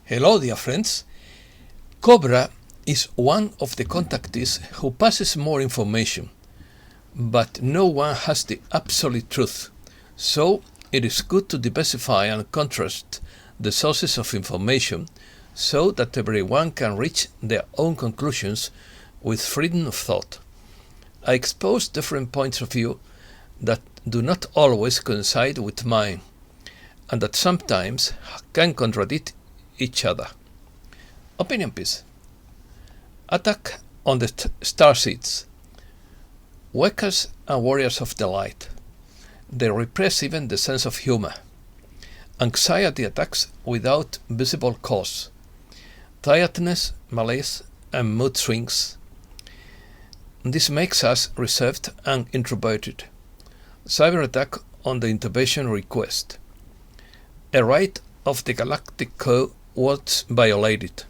Hello, dear friends. Cobra is one of the contactees who passes more information, but no one has the absolute truth, so it is good to diversify and contrast the sources of information so that everyone can reach their own conclusions with freedom of thought. I expose different points of view that do not always coincide with mine, and that sometimes can contradict each other. Opinion piece. Attack on the starseeds. Workers and warriors of the light. They repress even the sense of humor. Anxiety attacks without visible cause. Tiredness, malaise, and mood swings. This makes us reserved and introverted. Cyber attack on the intervention request. A right of the Galactic Code was violated.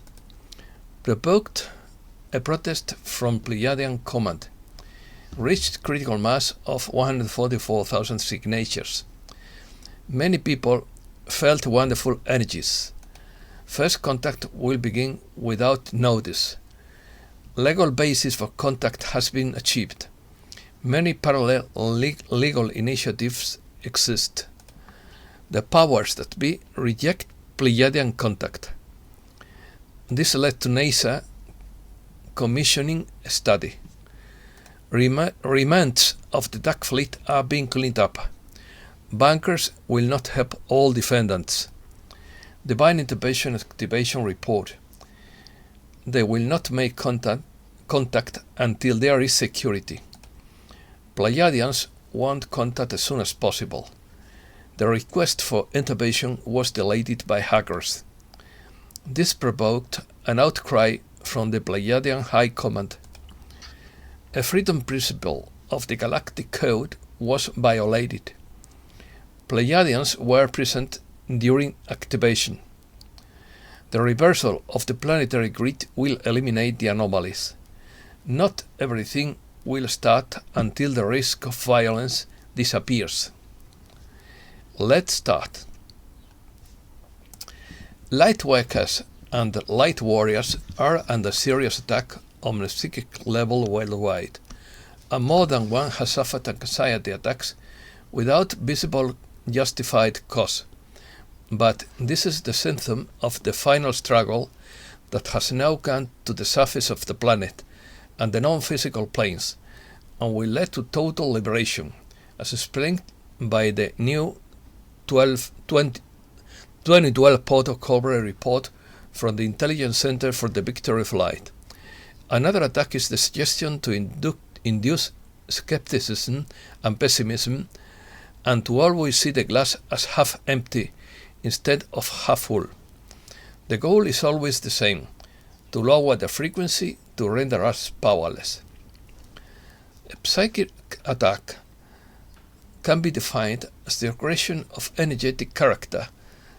Provoked, a protest from Pleiadian command. Reached critical mass of 144,000 signatures. Many people felt wonderful energies. First contact will begin without notice. Legal basis for contact has been achieved. Many parallel legal initiatives exist. The powers that be reject Pleiadian contact. This led to NASA commissioning a study. Remnants of the Dark Fleet are being cleaned up. Bunkers will not help all defendants. Divine Intervention Activation Report. They will not make contact until there is security. Pleiadians want contact as soon as possible. The request for intervention was delayed by hackers. This provoked an outcry from the Pleiadian High Command. A freedom principle of the Galactic Code was violated. Pleiadians were present during activation. The reversal of the planetary grid will eliminate the anomalies. Not everything will start until the risk of violence disappears. Let's start. Light workers and light warriors are under serious attack on the psychic level worldwide, and more than one has suffered anxiety attacks without visible justified cause. But this is the symptom of the final struggle that has now come to the surface of the planet and the non-physical planes, and will lead to total liberation, as explained by the new 2012 protocol report from the Intelligence Center for the Victory of Light. Another attack is the suggestion to induce skepticism and pessimism, and to always see the glass as half empty instead of half full. The goal is always the same: to lower the frequency to render us powerless. A psychic attack can be defined as the aggression of energetic character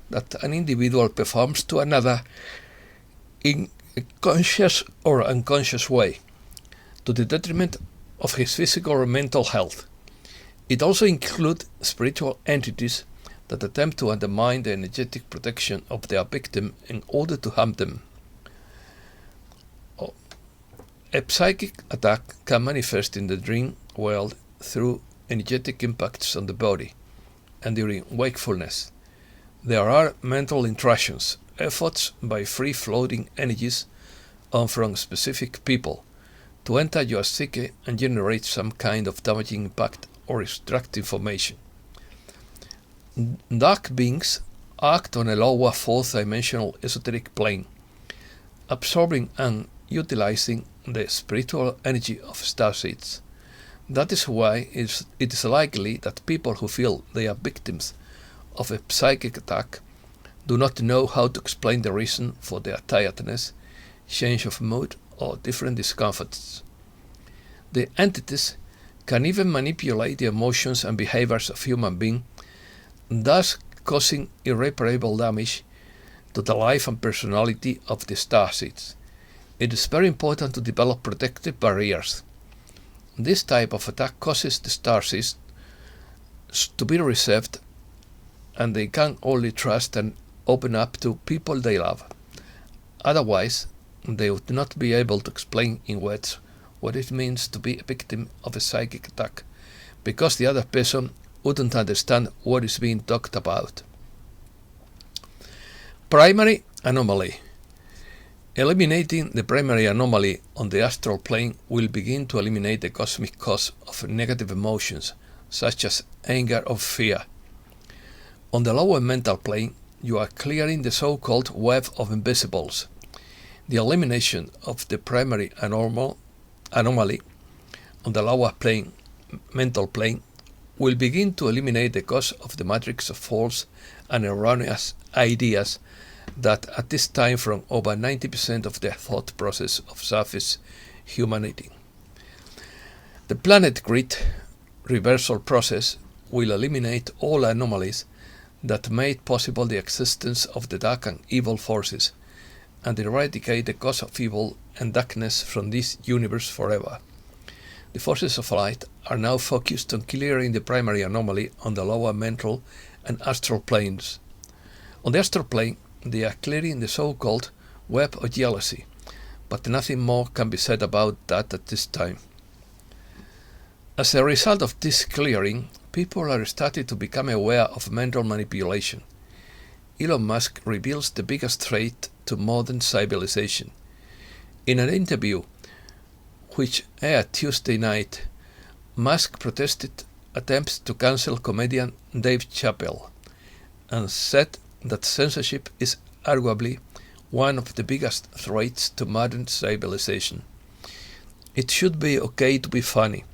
that an individual performs to another in a conscious or unconscious way, to the detriment of his physical or mental health. It also includes spiritual entities that attempt to undermine the energetic protection of their victim in order to harm them. A psychic attack can manifest in the dream world through energetic impacts on the body and during wakefulness. There are mental intrusions, efforts by free-floating energies on from specific people to enter your psyche and generate some kind of damaging impact or extract information. Dark beings act on a lower fourth-dimensional esoteric plane, absorbing and utilizing the spiritual energy of starseeds. That is why it is likely that people who feel they are victims of a psychic attack do not know how to explain the reason for their tiredness, change of mood, or different discomforts. The entities can even manipulate the emotions and behaviors of human beings, thus causing irreparable damage to the life and personality of the starseeds. It is very important to develop protective barriers. This type of attack causes the starseeds to be reserved, and they can only trust and open up to people they love. Otherwise, they would not be able to explain in words what it means to be a victim of a psychic attack, because the other person wouldn't understand what is being talked about. Primary anomaly. Eliminating the primary anomaly on the astral plane will begin to eliminate the cosmic cause of negative emotions, such as anger or fear. On the lower mental plane, you are clearing the so-called web of invisibles. The elimination of the primary anomaly on the lower plane, mental plane, will begin to eliminate the cause of the matrix of false and erroneous ideas that at this time from over 90% of the thought process of surface humanity. The planet grid reversal process will eliminate all anomalies that made possible the existence of the dark and evil forces, and eradicate the cause of evil and darkness from this universe forever. The forces of light are now focused on clearing the primary anomaly on the lower mental and astral planes. On the astral plane, they are clearing the so-called web of jealousy, but nothing more can be said about that at this time. As a result of this clearing, people are starting to become aware of mental manipulation. Elon Musk reveals the biggest threat to modern civilization. In an interview which aired Tuesday night, Musk protested attempts to cancel comedian Dave Chappelle and said that censorship is arguably one of the biggest threats to modern civilization. It should be okay to be funny.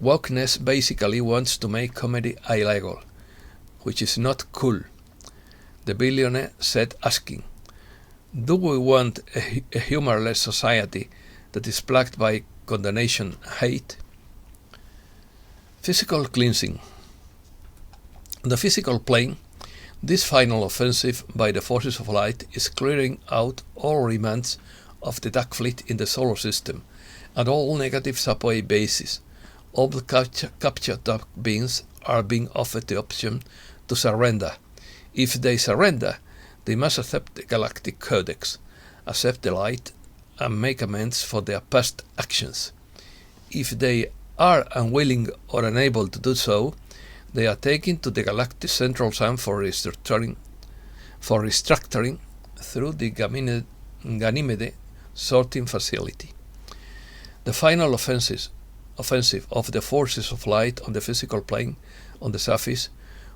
Wokeness basically wants to make comedy illegal, which is not cool, the billionaire said, asking, "Do we want a humorless society that is plagued by condemnation and hate?" Physical cleansing. On the physical plane, this final offensive by the forces of light is clearing out all remnants of the dark fleet in the solar system and all negative subway bases. All the captured dark beings are being offered the option to surrender. If they surrender, they must accept the Galactic Codex, accept the light, and make amends for their past actions. If they are unwilling or unable to do so, they are taken to the Galactic Central Sun for restructuring through the Ganymede sorting facility. The final offensive of the forces of light on the physical plane on the surface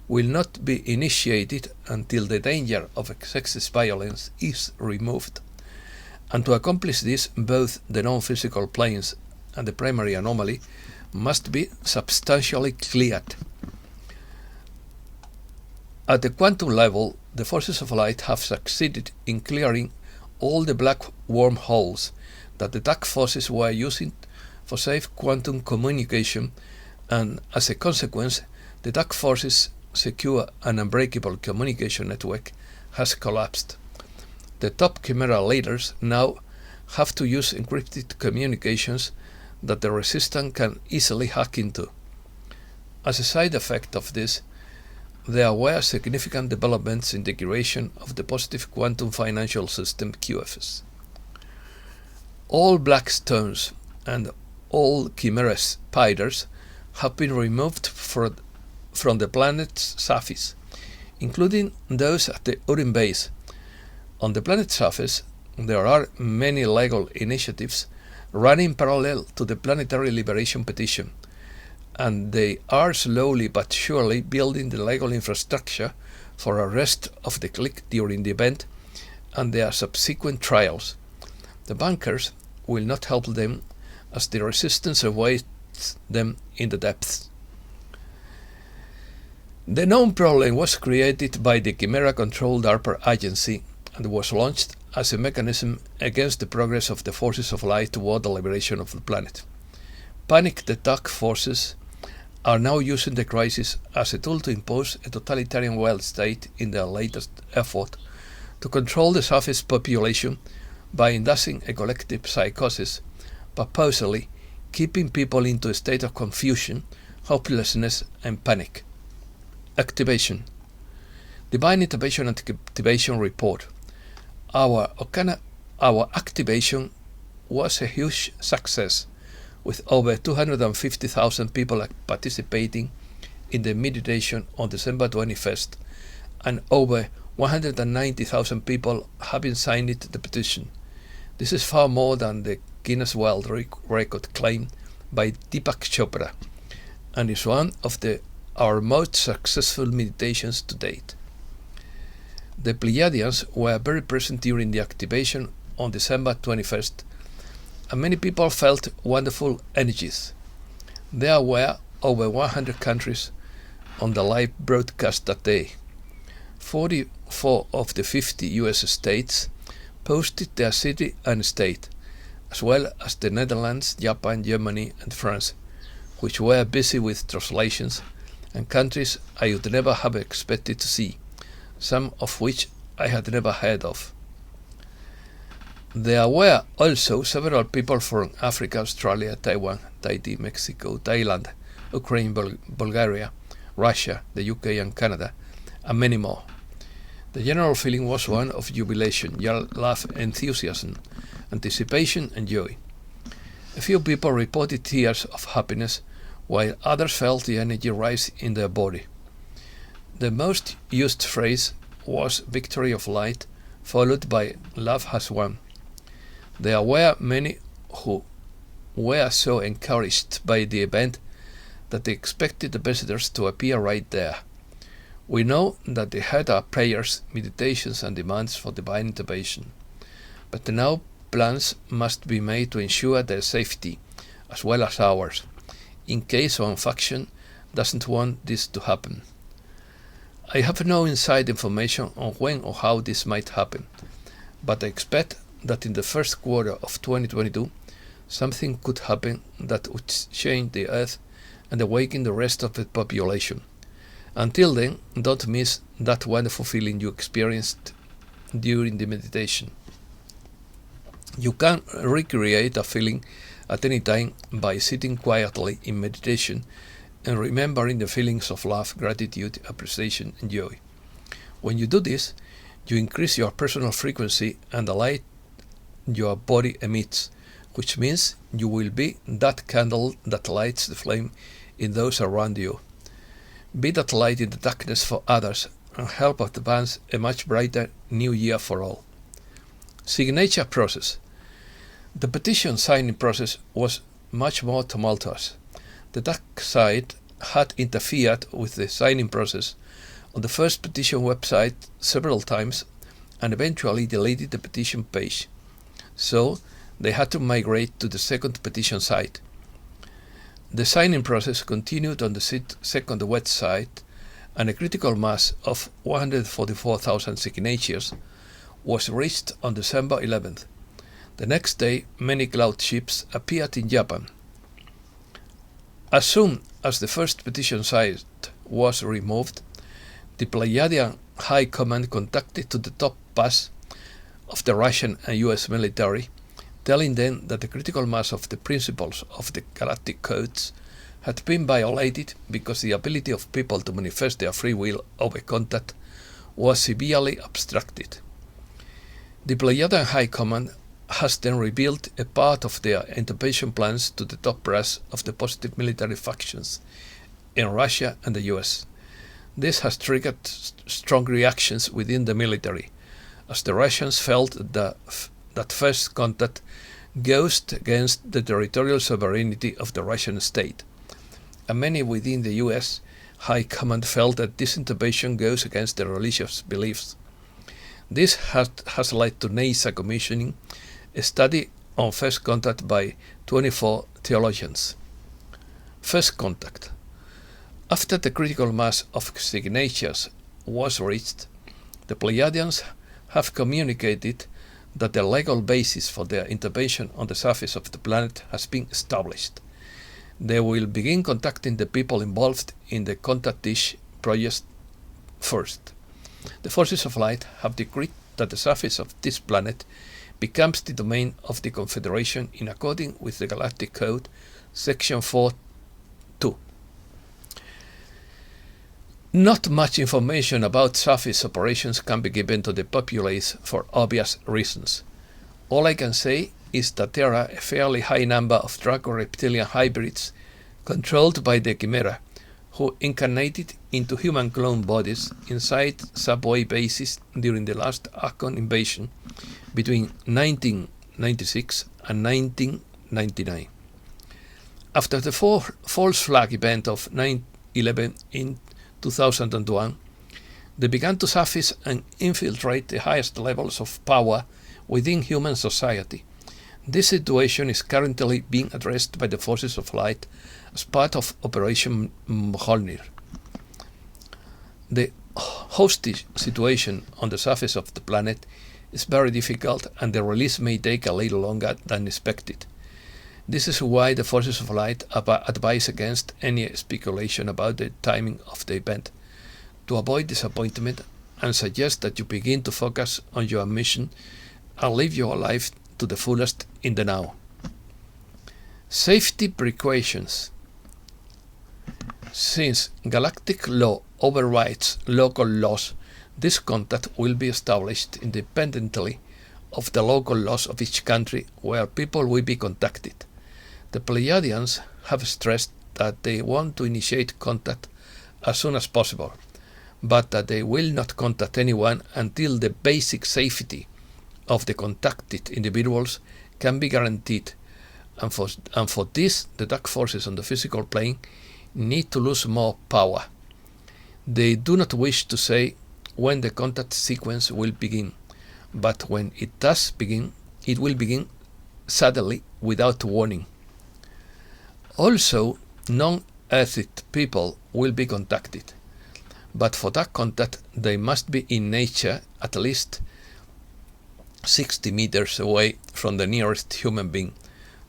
will not be initiated until the danger of excessive violence is removed. And to accomplish this, both the non-physical planes and the primary anomaly must be substantially cleared. At the quantum level, the forces of light have succeeded in clearing all the black wormholes that the dark forces were using for safe quantum communication, and as a consequence, the dark forces' secure and unbreakable communication network has collapsed. The top Chimera leaders now have to use encrypted communications that the resistance can easily hack into. As a side effect of this, there were significant developments in the creation of the positive quantum financial system QFS. All black stones and all Chimera spiders have been removed from the planet's surface, including those at the Urim base. On the planet's surface, there are many legal initiatives running parallel to the Planetary Liberation Petition, and they are slowly but surely building the legal infrastructure for arrest of the clique during the event and their subsequent trials. The bankers will not help them, as the resistance awaits them in the depths. The known problem was created by the Chimera-controlled DARPA agency and was launched as a mechanism against the progress of the forces of light toward the liberation of the planet. Panicked dark forces are now using the crisis as a tool to impose a totalitarian world state in their latest effort to control the surface population by inducing a collective psychosis, purposely keeping people into a state of confusion, hopelessness, and panic. Activation. Divine Intervention and Activation Report. Our Our activation was a huge success, with over 250,000 people participating in the meditation on December 21st, and over 190,000 people having signed the petition. This is far more than the Guinness World Record claimed by Deepak Chopra, and is one of our most successful meditations to date. The Pleiadians were very present during the activation on December 21st, and many people felt wonderful energies. There were over 100 countries on the live broadcast that day. 44 of the 50 US states posted their city and state, as well as the Netherlands, Japan, Germany and France, which were busy with translations, and countries I would never have expected to see, some of which I had never heard of. There were also several people from Africa, Australia, Taiwan, Tahiti, Mexico, Thailand, Ukraine, Bulgaria, Russia, the UK and Canada, and many more. The general feeling was one of jubilation, love, enthusiasm, anticipation and joy. A few people reported tears of happiness, while others felt the energy rise in their body. The most used phrase was "victory of light", followed by "love has won". There were many who were so encouraged by the event that they expected the visitors to appear right there. We know that they had our prayers, meditations and demands for divine intervention, but now plans must be made to ensure their safety, as well as ours, in case one faction doesn't want this to happen. I have no inside information on when or how this might happen, but I expect that in the first quarter of 2022 something could happen that would change the earth and awaken the rest of the population. Until then, don't miss that wonderful feeling you experienced during the meditation. You can recreate a feeling at any time by sitting quietly in meditation and remembering the feelings of love, gratitude, appreciation and joy. When you do this, you increase your personal frequency and the light your body emits, which means you will be that candle that lights the flame in those around you. Be that light in the darkness for others and help advance a much brighter new year for all. Signature process. The petition signing process was much more tumultuous. The dark side had interfered with the signing process on the first petition website several times and eventually deleted the petition page. So they had to migrate to the second petition site. The signing process continued on the second website, and a critical mass of 144,000 signatures was reached on December 11th. The next day, many cloud ships appeared in Japan. As soon as the first petition site was removed, the Pleiadian High Command contacted to the top brass of the Russian and US military, telling them that the critical mass of the principles of the Galactic Codes had been violated because the ability of people to manifest their free will over contact was severely obstructed. The Pleiadian High Command has then revealed a part of their intervention plans to the top brass of the positive military factions in Russia and the US. This has triggered strong reactions within the military, as the Russians felt that first contact goes against the territorial sovereignty of the Russian state, and many within the US High Command felt that this intervention goes against their religious beliefs. This has led to NASA commissioning a study on first contact by 24 theologians. First contact. After the critical mass of signatures was reached, the Pleiadians have communicated that the legal basis for their intervention on the surface of the planet has been established. They will begin contacting the people involved in the Contact Dish project first. The forces of light have decreed that the surface of this planet becomes the domain of the Confederation in accordance with the Galactic Code, Section 4.2. Not much information about surface operations can be given to the populace for obvious reasons. All I can say is that there are a fairly high number of Draco-Reptilian hybrids controlled by the Chimera, who incarnated into human clone bodies inside subway bases during the last Archon invasion between 1996 and 1999. After the false flag event of 9/11 in 2001, they began to surface and infiltrate the highest levels of power within human society. This situation is currently being addressed by the forces of light as part of Operation Mjolnir. The hostage situation on the surface of the planet is very difficult, and the release may take a little longer than expected. This is why the forces of light advise against any speculation about the timing of the event, to avoid disappointment, and suggest that you begin to focus on your mission and live your life to the fullest in the now. Safety precautions. Since galactic law overrides local laws, this contact will be established independently of the local laws of each country where people will be contacted. The Pleiadians have stressed that they want to initiate contact as soon as possible, but that they will not contact anyone until the basic safety of the contacted individuals can be guaranteed, and for this the dark forces on the physical plane need to lose more power. They do not wish to say when the contact sequence will begin, but when it does begin, it will begin suddenly without warning. Also, non-Earthed people will be contacted, but for that contact they must be in nature at least 60 meters away from the nearest human being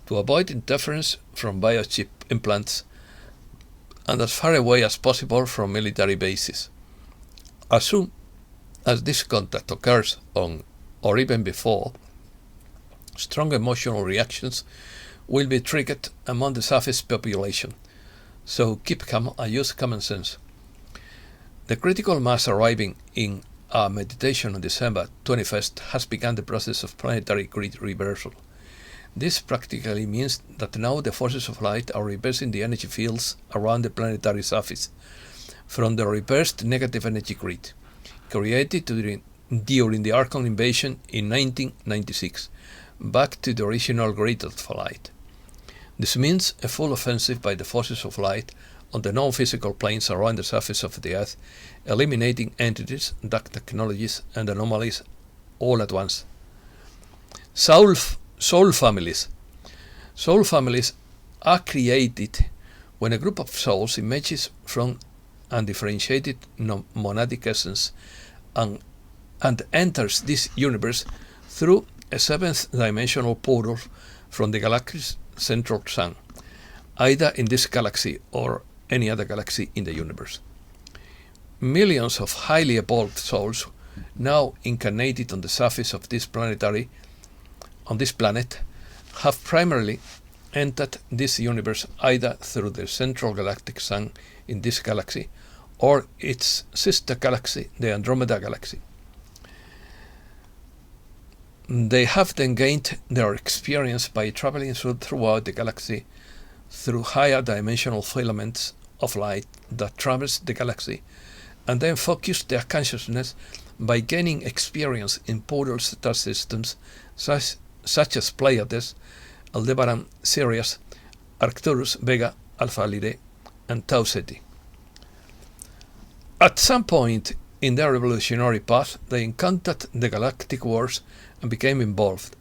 to avoid interference from biochip implants, and as far away as possible from military bases. As soon as this contact occurs on, or even before, strong emotional reactions will be triggered among the surface population, so keep calm and use common sense. The critical mass arriving in our meditation on December 21st has begun the process of planetary grid reversal. This practically means that now the forces of light are reversing the energy fields around the planetary surface from the reversed negative energy grid created during the Archon invasion in 1996 back to the original grid of light. This means a full offensive by the forces of light on the non-physical planes around the surface of the Earth, eliminating entities, dark technologies, and anomalies all at once. Soul families. Soul families are created when a group of souls emerges from undifferentiated monadic essence and enters this universe through a seventh dimensional portal from the galactic's central sun, either in this galaxy or any other galaxy in the universe. Millions of highly evolved souls, now incarnated on the surface of this planet, have primarily entered this universe either through the central galactic sun in this galaxy or its sister galaxy, the Andromeda Galaxy. They have then gained their experience by traveling throughout the galaxy through higher dimensional filaments of light that traverse the galaxy, and then focus their consciousness by gaining experience in portal star systems such as Pleiades, Aldebaran, Sirius, Arcturus, Vega, Alpha Lyrae, and Tau Ceti. At some point in their evolutionary path, they encountered the galactic wars and became involved,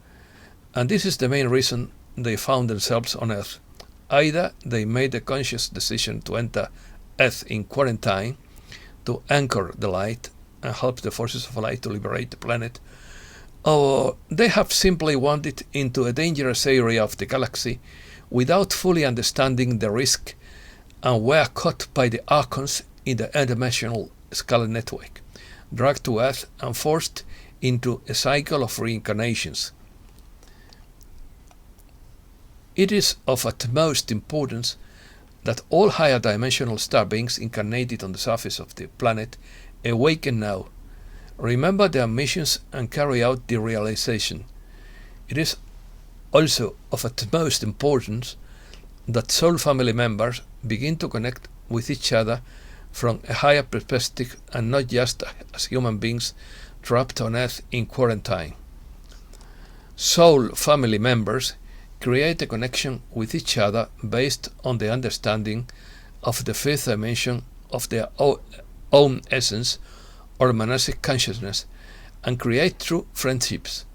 and this is the main reason they found themselves on Earth. Either they made a conscious decision to enter Earth in quarantine to anchor the light and help the forces of light to liberate the planet, or they have simply wandered into a dangerous area of the galaxy without fully understanding the risk and were caught by the Archons in the interdimensional scalar network, dragged to Earth and forced into a cycle of reincarnations. It is of utmost importance that all higher dimensional star beings incarnated on the surface of the planet awaken now, remember their missions, and carry out the realization. It is also of utmost importance that soul family members begin to connect with each other from a higher perspective and not just as human beings trapped on Earth in quarantine. Soul family members create a connection with each other based on the understanding of the fifth dimension of their own essence or monastic consciousness and create true friendships.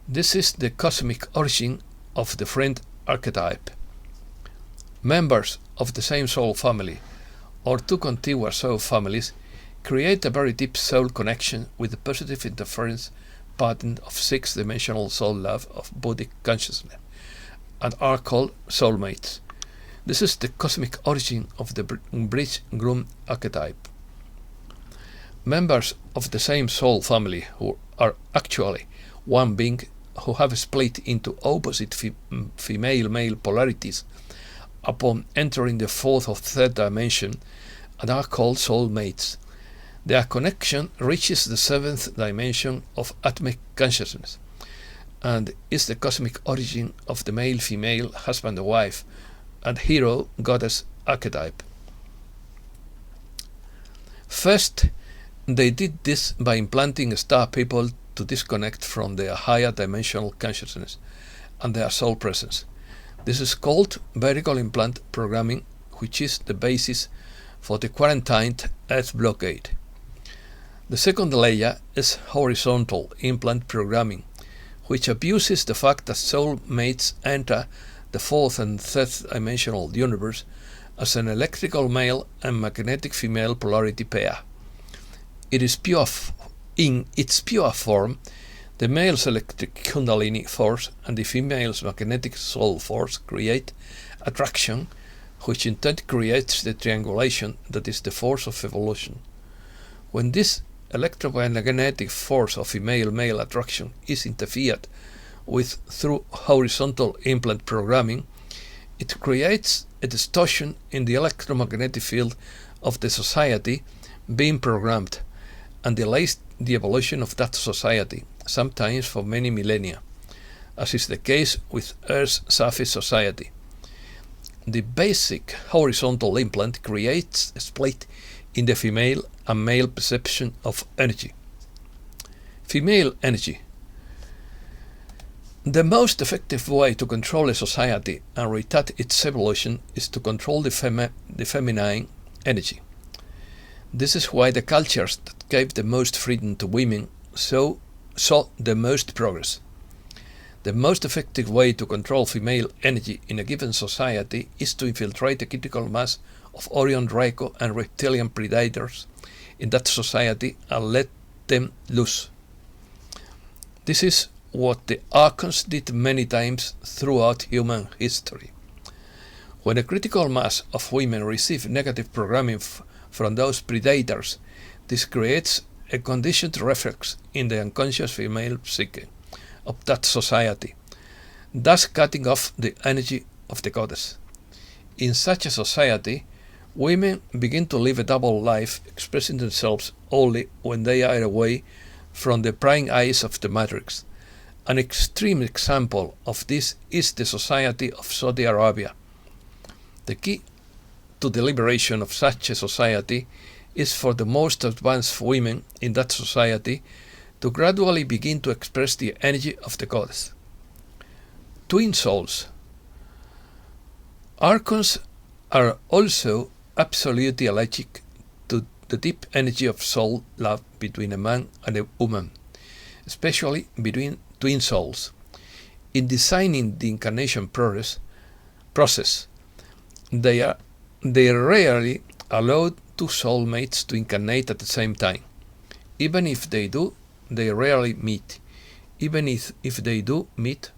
This is the cosmic origin of the friend archetype. Members of the same soul family or two contiguous soul families create a very deep soul connection with the positive interference pattern of six-dimensional soul love of Buddhic consciousness and are called soulmates. This is the cosmic origin of the bridegroom archetype. Members of the same soul family who are actually one being who have split into opposite female-male polarities upon entering the fourth or third dimension and are called soulmates. Their connection reaches the seventh dimension of Atmic consciousness and is the cosmic origin of the male-female husband-wife and hero-goddess archetype. First, they did this by implanting star people to disconnect from their higher dimensional consciousness and their soul presence. This is called vertical implant programming, which is the basis for the quarantined Earth blockade. The second layer is horizontal implant programming, which abuses the fact that soulmates enter the fourth and third dimensional universe as an electrical male and magnetic female polarity pair. It is in its pure form, the male's electric kundalini force and the female's magnetic soul force create attraction, which in turn creates the triangulation that is the force of evolution. When this electromagnetic force of female-male attraction is interfered with through horizontal implant programming, it creates a distortion in the electromagnetic field of the society being programmed and delays the evolution of that society, sometimes for many millennia, as is the case with Earth's Safi society. The basic horizontal implant creates a split in the female and male perception of energy. Female energy. The most effective way to control a society and retard its evolution is to control the feminine energy. This is why the cultures that gave the most freedom to women saw the most progress. The most effective way to control female energy in a given society is to infiltrate the critical mass of Orion Draco and reptilian predators in that society and let them loose. This is what the Archons did many times throughout human history. When a critical mass of women receive negative programming from those predators, this creates a conditioned reflex in the unconscious female psyche of that society, thus cutting off the energy of the goddess. In such a society, women begin to live a double life, expressing themselves only when they are away from the prying eyes of the Matrix. An extreme example of this is the society of Saudi Arabia. The key to the liberation of such a society is for the most advanced women in that society to gradually begin to express the energy of the goddess. Twin souls. Archons are also absolutely allergic to the deep energy of soul love between a man and a woman, especially between twin souls. In designing the incarnation process, they rarely allow two soulmates to incarnate at the same time. Even if they do, they rarely meet. Even if they do meet,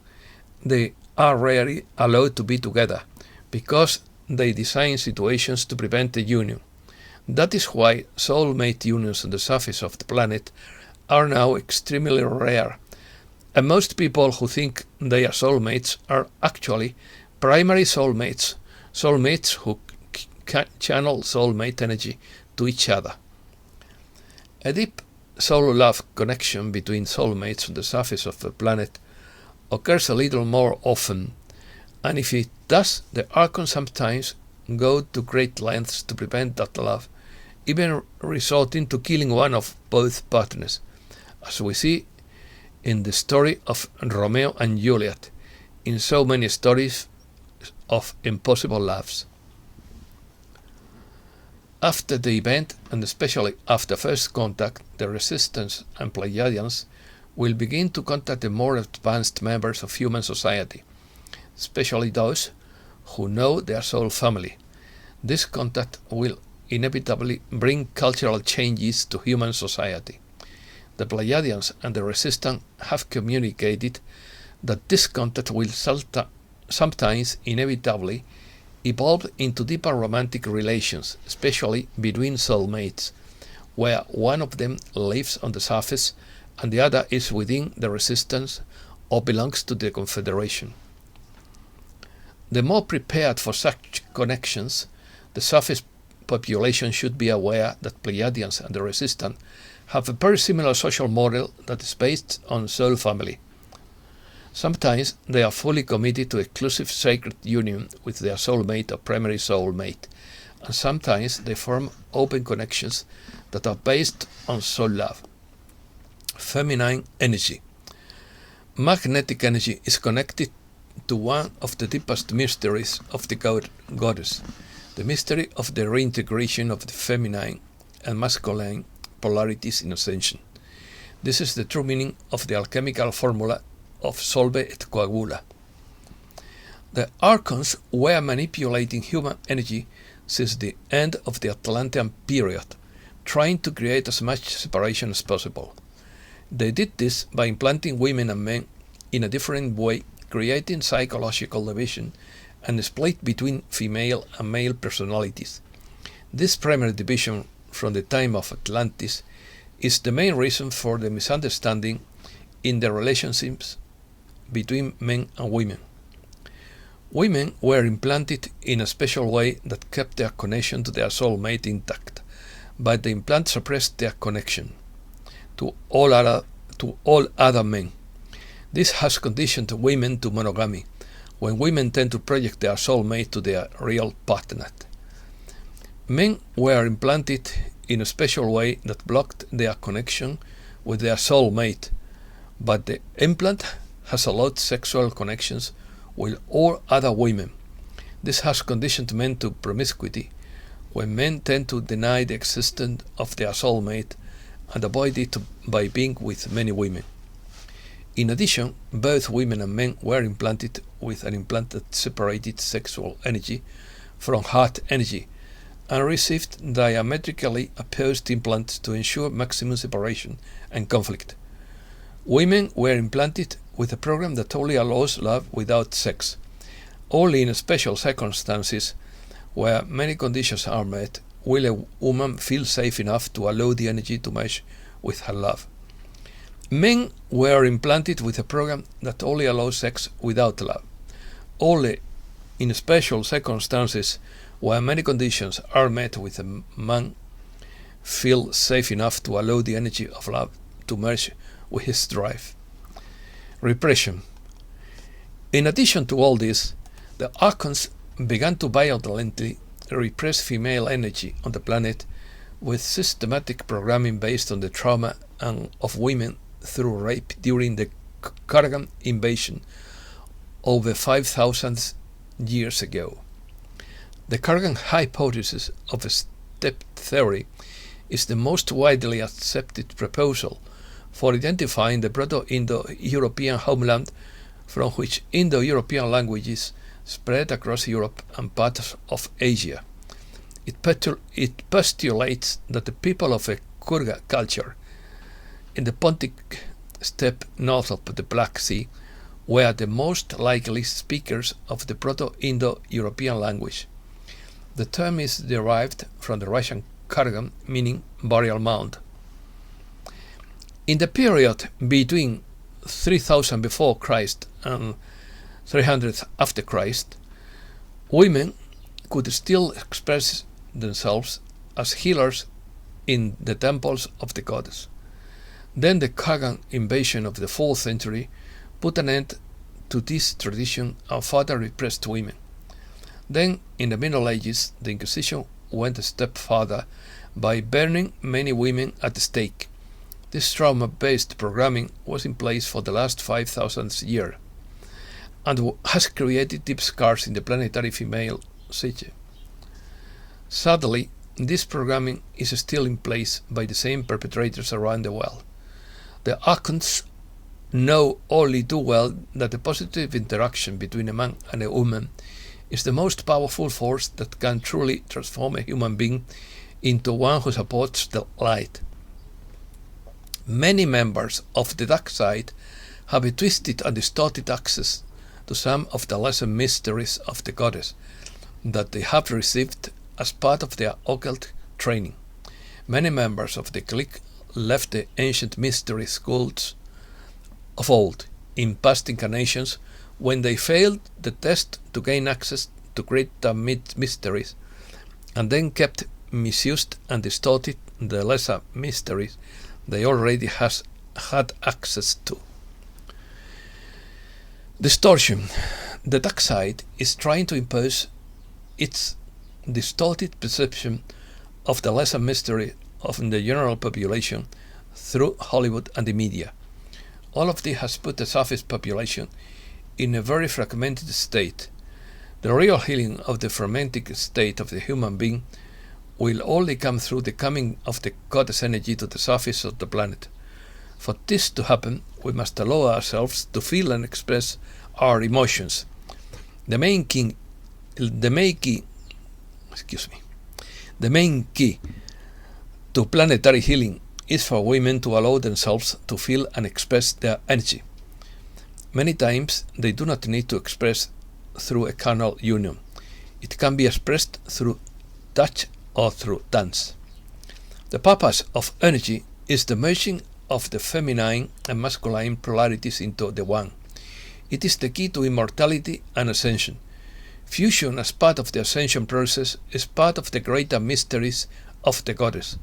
they are rarely allowed to be together, because they design situations to prevent the union. That is why soulmate unions on the surface of the planet are now extremely rare, and most people who think they are soulmates are actually primary soulmates who channel soulmate energy to each other. A deep soul love connection between soulmates on the surface of the planet occurs a little more often, and if it does, the Archons sometimes go to great lengths to prevent that love, even resorting to killing one of both partners, as we see in the story of Romeo and Juliet, in so many stories of impossible loves. After the event, and especially after first contact, the Resistance and Pleiadians will begin to contact the more advanced members of human society, especially those who know their soul family. This contact will inevitably bring cultural changes to human society. The Pleiadians and the Resistance have communicated that this contact will sometimes inevitably evolve into deeper romantic relations, especially between soulmates, where one of them lives on the surface and the other is within the Resistance or belongs to the Confederation. The more prepared for such connections, the surface population should be aware that Pleiadians and the Resistance have a very similar social model that is based on soul family. Sometimes they are fully committed to exclusive sacred union with their soulmate or primary soulmate, and sometimes they form open connections that are based on soul love. Feminine energy. Magnetic energy is connected to one of the deepest mysteries of the goddess, the mystery of the reintegration of the feminine and masculine polarities in ascension. This is the true meaning of the alchemical formula of solve et coagula. The Archons were manipulating human energy since the end of the Atlantean period, trying to create as much separation as possible. They did this by implanting women and men in a different way, creating psychological division and split between female and male personalities. This primary division from the time of Atlantis is the main reason for the misunderstanding in the relationships between men and women. Women were implanted in a special way that kept their connection to their soulmate intact, but the implant suppressed their connection to all other men. This has conditioned women to monogamy, when women tend to project their soulmate to their real partner. Men were implanted in a special way that blocked their connection with their soulmate, but the implant has allowed sexual connections with all other women. This has conditioned men to promiscuity, when men tend to deny the existence of their soulmate and avoid it by being with many women. In addition, both women and men were implanted with an implant that separated sexual energy from heart energy, and received diametrically opposed implants to ensure maximum separation and conflict. Women were implanted with a program that only allows love without sex. Only in special circumstances, where many conditions are met, will a woman feel safe enough to allow the energy to mesh with her love. Men were implanted with a program that only allows sex without love. Only in special circumstances, where many conditions are met, with a man feel safe enough to allow the energy of love to merge with his drive. Repression. In addition to all this, the Archons began to violently repress female energy on the planet with systematic programming based on the trauma of women through rape during the Kargan invasion over 5,000 years ago. The Kargan hypothesis of a step theory is the most widely accepted proposal for identifying the Proto-Indo-European homeland from which Indo-European languages spread across Europe and parts of Asia. It postulates that the people of a Kurga culture in the Pontic steppe north of the Black Sea were the most likely speakers of the Proto-Indo-European language. The term is derived from the Russian Kargan, meaning burial mound. In the period between 3000 before Christ and 300 after Christ, women could still express themselves as healers in the temples of the goddess. Then the Kargan invasion of the 4th century put an end to this tradition and further repressed women. Then, in the Middle Ages, the Inquisition went a step further by burning many women at the stake. This trauma-based programming was in place for the last 5,000 years and has created deep scars in the planetary female psyche. Sadly, this programming is still in place by the same perpetrators around the world. The Archons know only too well that the positive interaction between a man and a woman is the most powerful force that can truly transform a human being into one who supports the light. Many members of the dark side have a twisted and distorted access to some of the lesser mysteries of the goddess that they have received as part of their occult training. Many members of the clique left the ancient mystery schools of old in past incarnations when they failed the test to gain access to greater mysteries, and then kept misused and distorted the lesser mysteries they already had access to. Distortion. The dark side is trying to impose its distorted perception of the lesser mystery of the general population through Hollywood and the media. All of this has put the surface population in a very fragmented state. The real healing of the fragmented state of the human being will only come through the coming of the goddess energy to the surface of the planet. For this to happen, we must allow ourselves to feel and express our emotions. The main key to planetary healing is for women to allow themselves to feel and express their energy. Many times they do not need to express through a carnal union. It can be expressed through touch or through dance. The purpose of energy is the merging of the feminine and masculine polarities into the one. It is the key to immortality and ascension. Fusion as part of the ascension process is part of the greater mysteries of the goddess.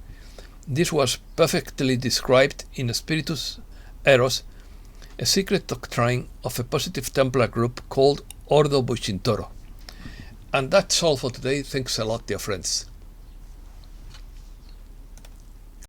This was perfectly described in Spiritus Eros, a secret doctrine of a positive Templar group called Ordo Bucintoro. And that's all for today. Thanks a lot, dear friends.